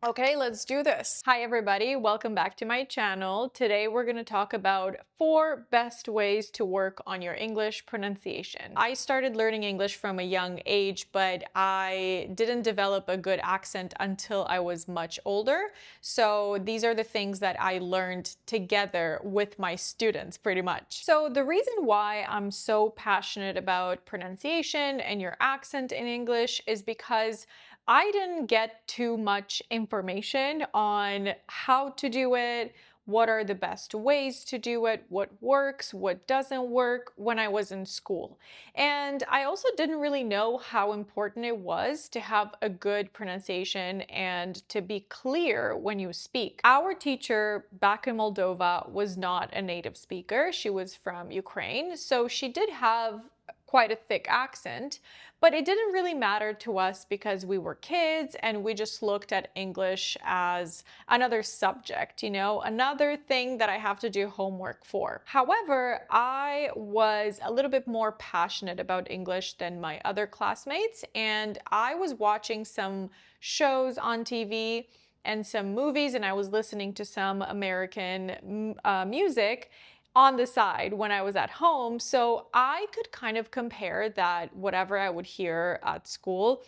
Okay, let's do this. Hi everybody, welcome back to my channel. Today we're going to talk about 4 best ways to work on your English pronunciation. I started learning English from a young age, but I didn't develop a good accent until I was much older. So these are the things that I learned together with my students pretty much. So the reason why I'm so passionate about pronunciation and your accent in English is because I didn't get too much information on how to do it, what are the best ways to do it, what works, what doesn't work when I was in school. And I also didn't really know how important it was to have a good pronunciation and to be clear when you speak. Our teacher back in Moldova was not a native speaker. She was from Ukraine, so she did have quite a thick accent, but it didn't really matter to us because we were kids and we just looked at English as another subject, another thing that I have to do homework for. However, I was a little bit more passionate about English than my other classmates, and I was watching some shows on TV and some movies, and I was listening to some American music on the side when I was at home. So I could kind of compare that whatever I would hear at school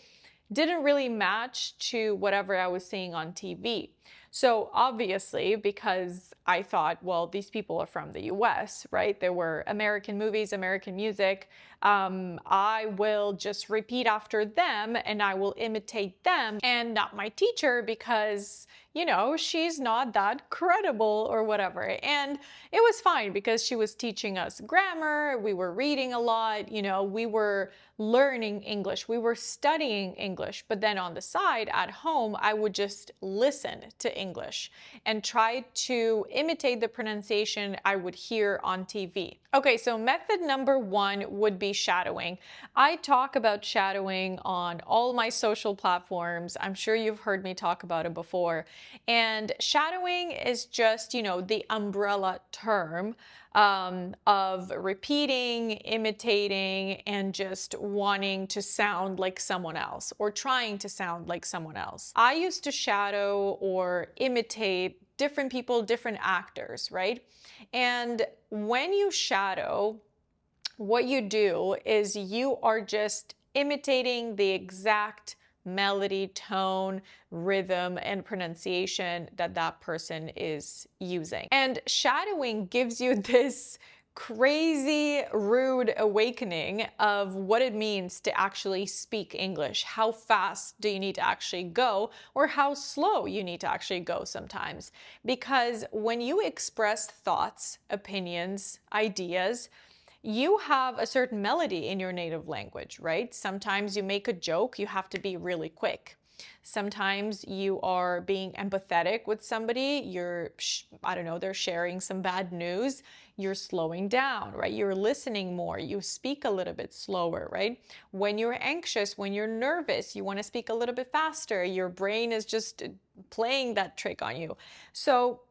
didn't really match to whatever I was seeing on TV. So obviously, because I thought, well, these people are from the US, right? There were American movies, American music. I will just repeat after them and I will imitate them and not my teacher because, she's not that credible or whatever. And it was fine because she was teaching us grammar. We were reading a lot, we were learning English. We were studying English. But then on the side at home, I would just listen to English and try to imitate the pronunciation I would hear on TV. Okay, so method number 1 would be shadowing. I talk about shadowing on all my social platforms. I'm sure you've heard me talk about it before. And shadowing is just, the umbrella term of repeating, imitating, and just wanting to sound like someone else or trying to sound like someone else. I used to shadow or imitate different people, different actors, right? And when you shadow, what you do is you are just imitating the exact melody, tone, rhythm, and pronunciation that that person is using. And shadowing gives you this crazy, rude awakening of what it means to actually speak English. How fast do you need to actually go, or how slow you need to actually go sometimes. Because when you express thoughts, opinions, ideas, you have a certain melody in your native language, right? Sometimes you make a joke, you have to be really quick. Sometimes you are being empathetic with somebody, they're sharing some bad news, you're slowing down, right? You're listening more, you speak a little bit slower, right? When you're anxious, when you're nervous, you want to speak a little bit faster, your brain is just playing that trick on you. So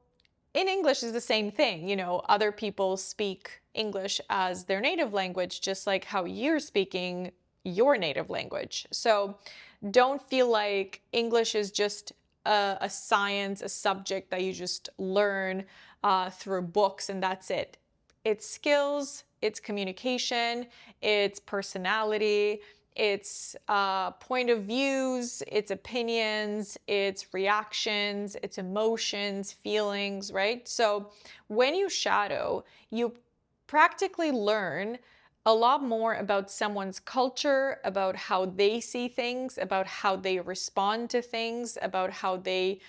in English is the same thing, other people speak English as their native language, just like how you're speaking your native language. So don't feel like English is just a science, a subject that you just learn through books and that's it. It's skills, it's communication, it's personality, it's point of views, it's opinions, it's reactions, it's emotions, feelings, right? So when you shadow, you practically learn a lot more about someone's culture, about how they see things, about how they respond to things, about how they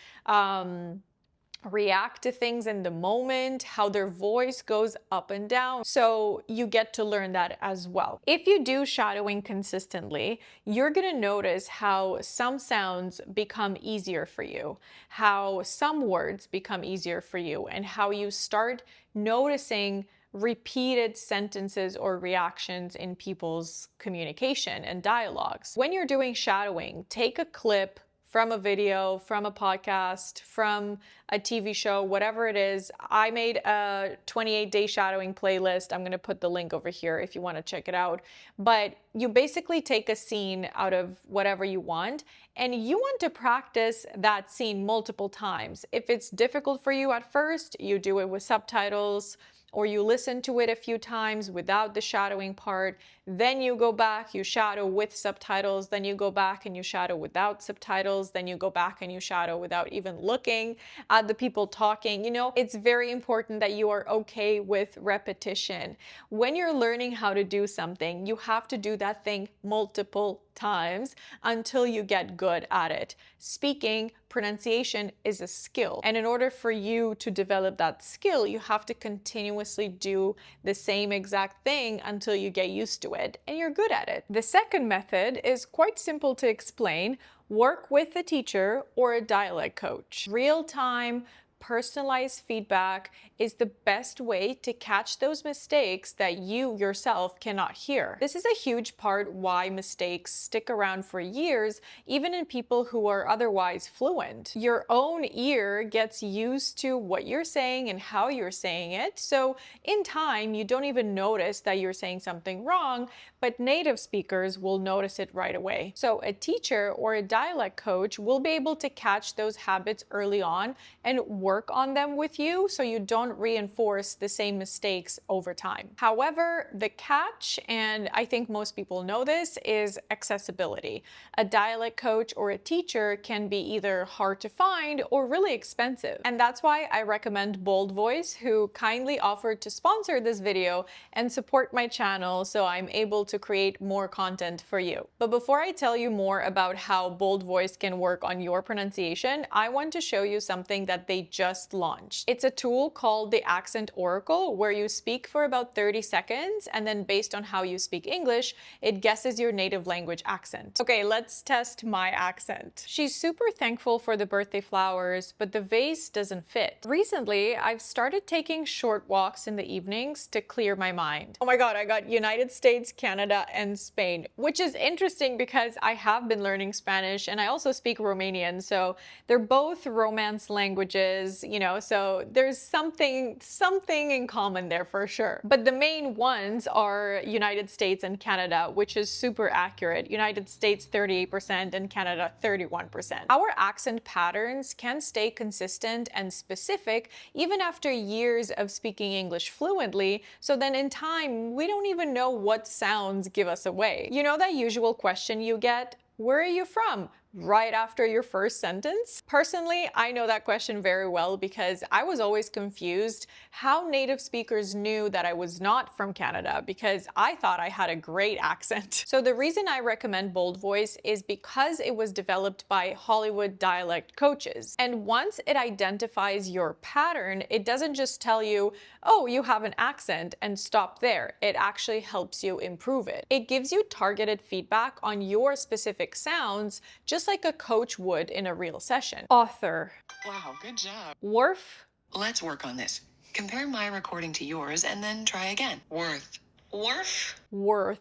react to things in the moment, how their voice goes up and down. So you get to learn that as well. If you do shadowing consistently, you're going to notice how some sounds become easier for you, how some words become easier for you, and how you start noticing repeated sentences or reactions in people's communication and dialogues. When you're doing shadowing, take a clip from a video, from a podcast, from a TV show, whatever it is. I made a 28-day shadowing playlist. I'm going to put the link over here if you want to check it out. But you basically take a scene out of whatever you want, and you want to practice that scene multiple times. If it's difficult for you at first, you do it with subtitles, or you listen to it a few times without the shadowing part, then you go back, you shadow with subtitles, then you go back and you shadow without subtitles, then you go back and you shadow without even looking at the people talking. You know, it's very important that you are okay with repetition. When you're learning how to do something, you have to do that thing multiple times until you get good at it. Speaking, pronunciation is a skill. And in order for you to develop that skill, you have to continuously do the same exact thing until you get used to it and you're good at it. The second method is quite simple to explain. Work with a teacher or a dialect coach. Real-time, personalized feedback is the best way to catch those mistakes that you yourself cannot hear. This is a huge part why mistakes stick around for years, even in people who are otherwise fluent. Your own ear gets used to what you're saying and how you're saying it, so in time you don't even notice that you're saying something wrong, but native speakers will notice it right away. So a teacher or a dialect coach will be able to catch those habits early on and work on them with you so you don't reinforce the same mistakes over time. However, the catch, and I think most people know this, is accessibility. A dialect coach or a teacher can be either hard to find or really expensive. And that's why I recommend BoldVoice, who kindly offered to sponsor this video and support my channel so I'm able to create more content for you. But before I tell you more about how BoldVoice can work on your pronunciation, I want to show you something that they just launched. It's a tool called the Accent Oracle, where you speak for about 30 seconds, and then based on how you speak English, it guesses your native language accent. Okay, let's test my accent. She's super thankful for the birthday flowers, but the vase doesn't fit. Recently, I've started taking short walks in the evenings to clear my mind. Oh my God, I got United States, Canada, and Spain, which is interesting because I have been learning Spanish and I also speak Romanian, so they're both Romance languages, you know, so there's something in common there for sure. But the main ones are United States and Canada, which is super accurate. United States 38% and Canada 31%. Our accent patterns can stay consistent and specific even after years of speaking English fluently, so then in time we don't even know what sounds give us away. You know that usual question you get, "Where are you from?" right after your first sentence? Personally, I know that question very well because I was always confused how native speakers knew that I was not from Canada because I thought I had a great accent. So the reason I recommend BoldVoice is because it was developed by Hollywood dialect coaches. And once it identifies your pattern, it doesn't just tell you, oh, you have an accent and stop there. It actually helps you improve it. It gives you targeted feedback on your specific sounds, just like a coach would in a real session. Author. Wow, good job. Worth. Let's work on this. Compare my recording to yours and then try again. Worth. Worth? Worth.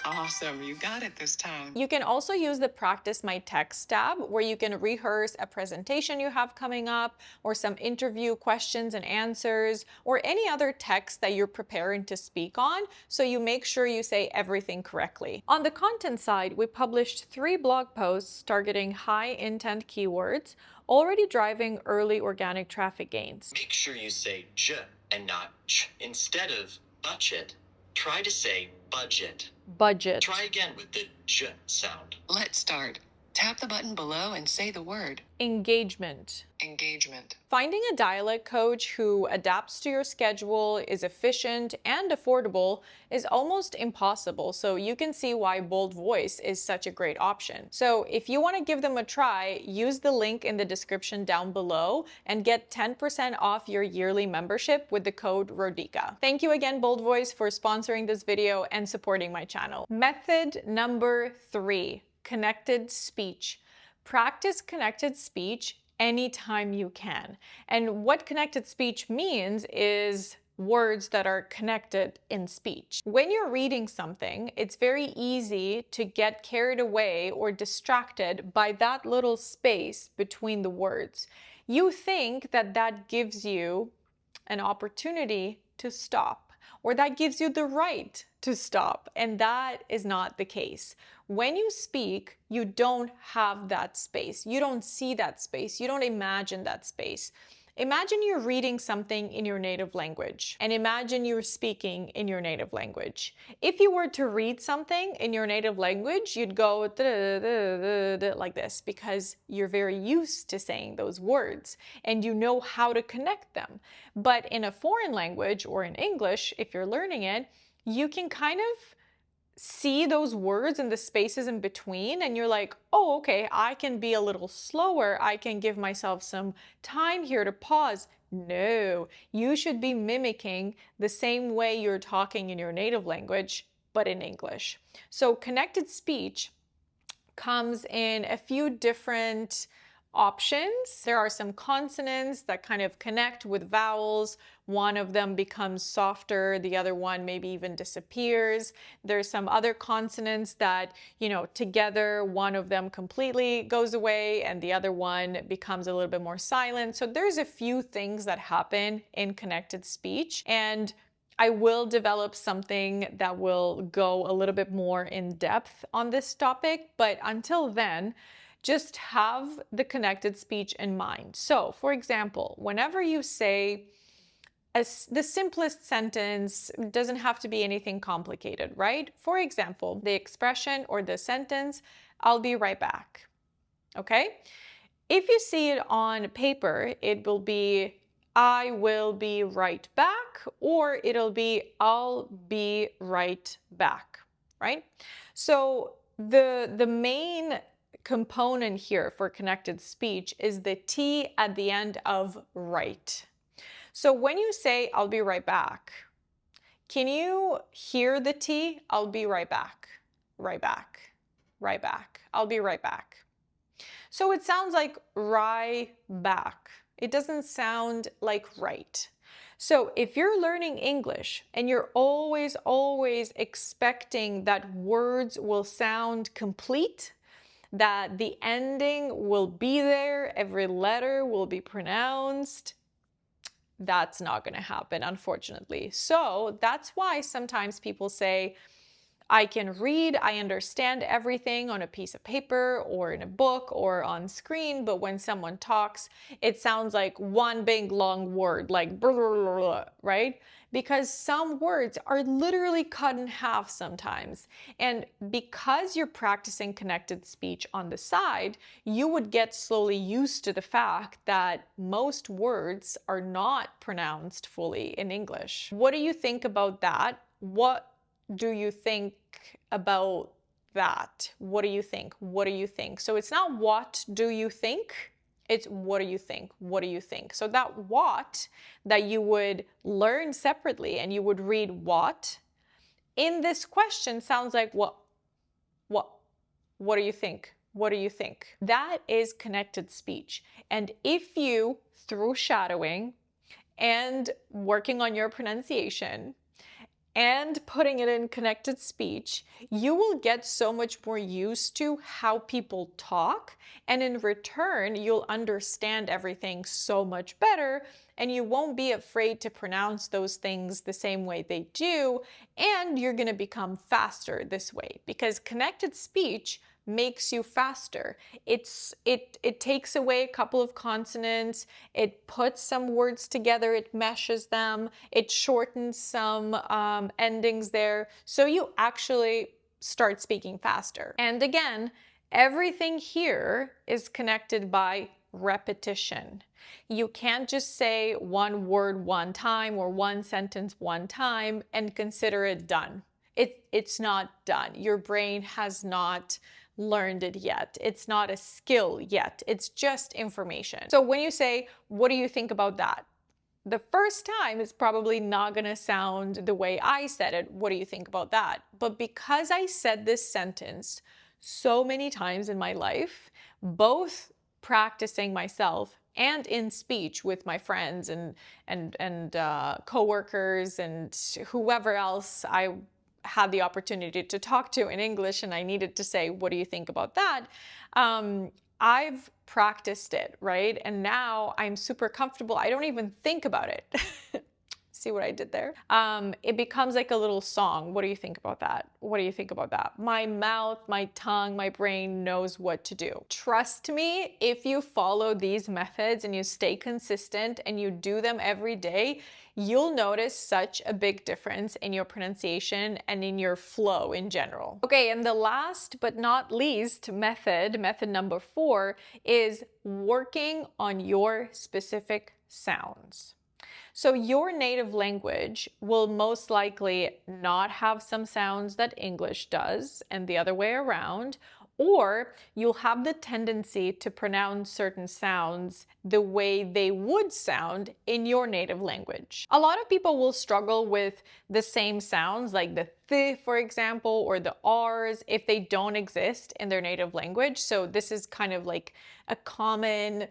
Awesome, you got it this time. You can also use the Practice My Text tab where you can rehearse a presentation you have coming up or some interview questions and answers or any other text that you're preparing to speak on, so you make sure you say everything correctly. On the content side, we published 3 blog posts targeting high intent keywords, already driving early organic traffic gains. Make sure you say j and not ch. Instead of budget, try to say budget. Budget. Try again with the j sound. Let's start. Tap the button below and say the word. Engagement. Engagement. Finding a dialect coach who adapts to your schedule, is efficient and affordable is almost impossible, so you can see why BoldVoice is such a great option. So if you want to give them a try, use the link in the description down below and get 10% off your yearly membership with the code RODICA. Thank you again, BoldVoice, for sponsoring this video and supporting my channel. Method number 3, connected speech. Practice connected speech anytime you can. And what connected speech means is words that are connected in speech. When you're reading something, it's very easy to get carried away or distracted by that little space between the words. You think that that gives you an opportunity to stop, or that gives you the right to stop, and that is not the case. When you speak, you don't have that space. You don't see that space. You don't imagine that space. Imagine you're reading something in your native language, and imagine you're speaking in your native language. If you were to read something in your native language, you'd go like this because you're very used to saying those words and you know how to connect them. But in a foreign language or in English, if you're learning it, you can kind of see those words and the spaces in between, and you're like, oh, okay, I can be a little slower. I can give myself some time here to pause. No, you should be mimicking the same way you're talking in your native language, but in English. So connected speech comes in a few different options. There are some consonants that kind of connect with vowels. One of them becomes softer, the other one maybe even disappears. There's some other consonants that, together one of them completely goes away and the other one becomes a little bit more silent. So there's a few things that happen in connected speech, and I will develop something that will go a little bit more in depth on this topic, but until then, just have the connected speech in mind. So, for example, whenever you say the simplest sentence, doesn't have to be anything complicated, right? For example, the expression or the sentence, I'll be right back, okay? If you see it on paper, it will be, I will be right back, or it'll be, I'll be right back, right? So the main component here for connected speech is the T at the end of right. So when you say, I'll be right back, can you hear the T? I'll be right back, right back, right back. I'll be right back. So it sounds like right back. It doesn't sound like right. So if you're learning English and you're always expecting that words will sound complete, that the ending will be there, every letter will be pronounced, that's not going to happen, unfortunately. So that's why sometimes people say, I can read, I understand everything on a piece of paper or in a book or on screen, but when someone talks, it sounds like one big long word, like blah, blah, blah, blah, right? Because some words are literally cut in half sometimes. And because you're practicing connected speech on the side, you would get slowly used to the fact that most words are not pronounced fully in English. What do you think about that? What do you think about that? What do you think? What do you think? So it's not what do you think? It's what do you think? What do you think? So that what that you would learn separately and you would read what in this question sounds like what do you think? What do you think? That is connected speech. And if you, through shadowing and working on your pronunciation, and putting it in connected speech, you will get so much more used to how people talk, and in return, you'll understand everything so much better, and you won't be afraid to pronounce those things the same way they do, and you're going to become faster this way, because connected speech makes you faster. It takes away a couple of consonants, it puts some words together, it meshes them, it shortens some endings there, so you actually start speaking faster. And again, everything here is connected by repetition. You can't just say one word one time or one sentence one time and consider it done. It's not done. Your brain has not learned it yet. It's not a skill yet. It's just information. So when you say, what do you think about that? The first time is probably not going to sound the way I said it. What do you think about that? But because I said this sentence so many times in my life, both practicing myself and in speech with my friends and coworkers and whoever else I had the opportunity to talk to in English, and I needed to say, what do you think about that? I've practiced it, right? And now I'm super comfortable. I don't even think about it. See what I did there? It becomes like a little song. What do you think about that? What do you think about that? My mouth, my tongue, my brain knows what to do. Trust me, if you follow these methods and you stay consistent and you do them every day, you'll notice such a big difference in your pronunciation and in your flow in general. Okay, and the last but not least method number 4, is working on your specific sounds. So your native language will most likely not have some sounds that English does and the other way around, or you'll have the tendency to pronounce certain sounds the way they would sound in your native language. A lot of people will struggle with the same sounds, like the th, for example, or the r's, if they don't exist in their native language. So this is kind of like a common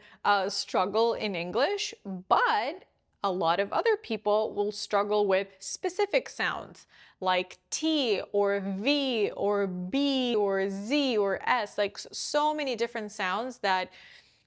struggle in English, but a lot of other people will struggle with specific sounds like T or V or B or Z or S, like so many different sounds that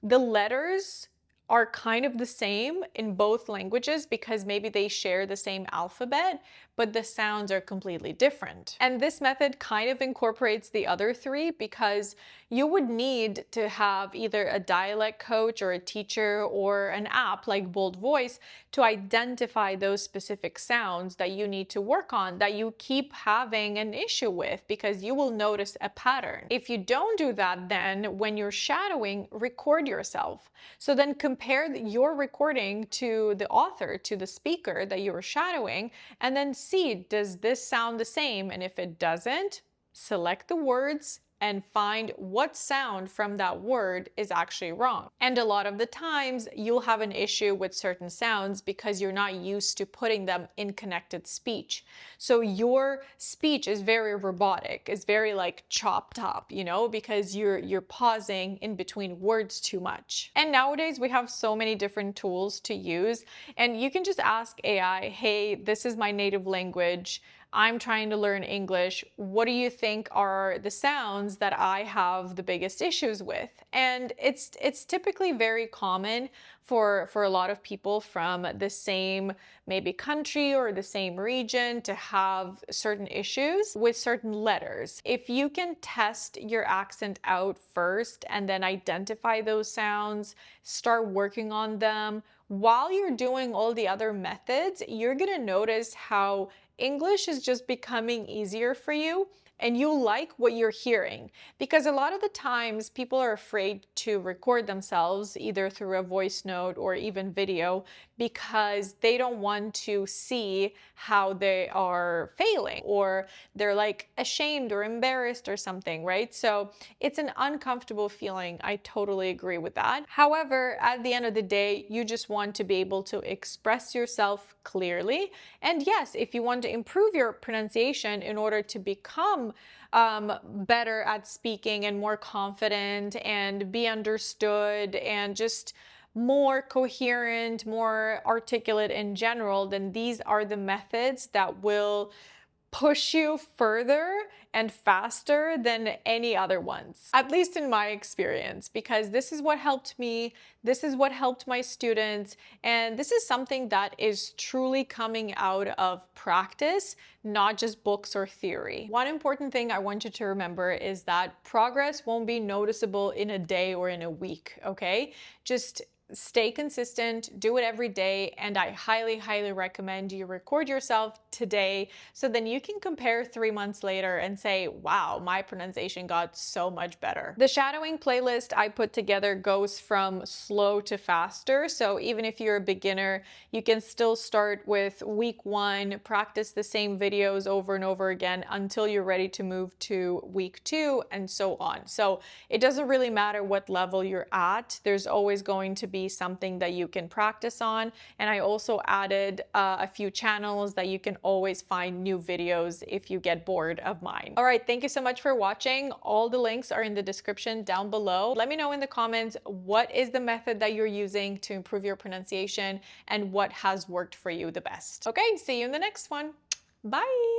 the letters are kind of the same in both languages because maybe they share the same alphabet, but the sounds are completely different. And this method kind of incorporates the other 3 because you would need to have either a dialect coach or a teacher or an app like BoldVoice to identify those specific sounds that you need to work on, that you keep having an issue with, because you will notice a pattern. If you don't do that, then when you're shadowing, record yourself. So then compare your recording to the author, to the speaker that you were shadowing, and then see, does this sound the same? And if it doesn't, select the words and find what sound from that word is actually wrong. And a lot of the times you'll have an issue with certain sounds because you're not used to putting them in connected speech. So your speech is very robotic, is very like chopped up, you know, because you're pausing in between words too much. And nowadays we have so many different tools to use, and you can just ask AI, hey, this is my native language. I'm trying to learn English. What do you think are the sounds that I have the biggest issues with? And it's typically very common for a lot of people from the same maybe country or the same region to have certain issues with certain letters. If you can test your accent out first and then identify those sounds, start working on them, while you're doing all the other methods, you're gonna notice how English is just becoming easier for you and you like what you're hearing. Because a lot of the times people are afraid to record themselves either through a voice note or even video because they don't want to see how they are failing, or they're like ashamed or embarrassed or something, right? So it's an uncomfortable feeling. I totally agree with that. However, at the end of the day, you just want to be able to express yourself clearly. And yes, if you want to improve your pronunciation in order to become better at speaking and more confident and be understood and just more coherent, more articulate in general, then these are the methods that will push you further and faster than any other ones, at least in my experience, because this is what helped me, this is what helped my students, and this is something that is truly coming out of practice, not just books or theory. One important thing I want you to remember is that progress won't be noticeable in a day or in a week, okay? Just stay consistent, do it every day, and I highly, highly recommend you record yourself today so then you can compare 3 months later and say, wow, my pronunciation got so much better. The shadowing playlist I put together goes from slow to faster, so even if you're a beginner, you can still start with week 1, practice the same videos over and over again until you're ready to move to week 2, and so on. So it doesn't really matter what level you're at, there's always going to be be something that you can practice on. And I also added a few channels that you can always find new videos if you get bored of mine. All right, thank you so much for watching. All the links are in the description down below. Let me know in the comments what is the method that you're using to improve your pronunciation and what has worked for you the best. Okay, see you in the next one. Bye.